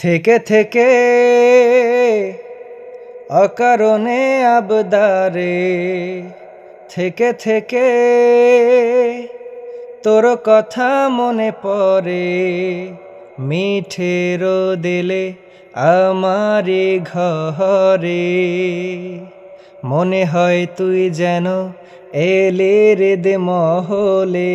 থেকে থেকে অকারণে আবদারে থেকে থেকে তোর কথা মনে পড়ে মিঠের দিলে আমারে ঘরে মনে হয় তুই যেন এলে হৃদ মহলে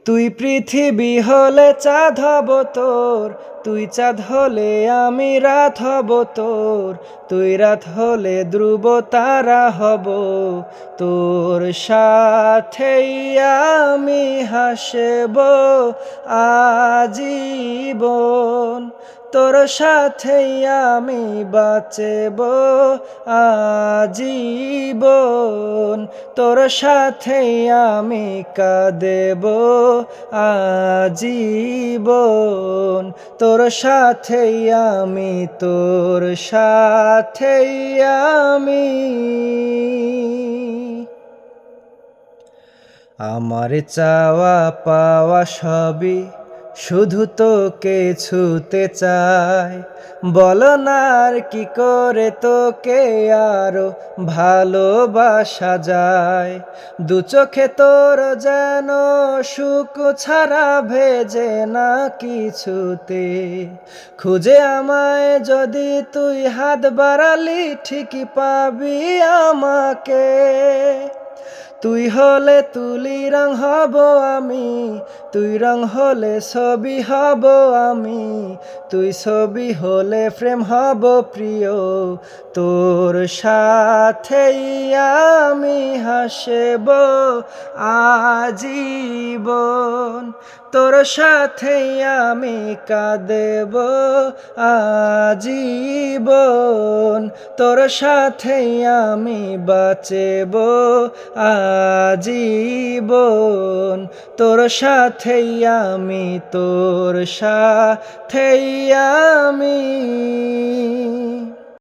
তুই পৃথিবী হলে চাঁদ হব তোর, তুই চাঁদ হলে আমি রাত হব তোর, তুই রাত হলে ধ্রুব তারা হব তোর সাথেই আমি হাসব আজীবন, তোর সাথেই আমি বাঁচব আজীবন, তোর সাথেই আমি কাঁদেব আজীবন, তোর সাথেই আমি, তোর সাথেই আমি। আমার চাওয়া পাওয়া সবই শুধু তোকে ছুতে চাই, বলো না আর কি করে তোকে আরো ভালোবাসা যায়। দু চোখে তোর যেন সুখ ছাড়া ভেজে না কিছুতে, খুঁজে আমায় যদি তুই হাত বাড়ালি ঠিকই পাবি আমাকে। তুই হলে তুলি রং হব আমি, তুই রং হলে ছবি হব আমি, তুই ছবি হলে ফ্রেম হব প্রিয়, তোর সাথেই আমি হাসব আজীবন, তোর সাথেই আমি কাঁদেব আজীবন, তোর সাথেই আমি বাঁচব আজীবন, তোর সাথেই আমি, তোর সাথেই আমি।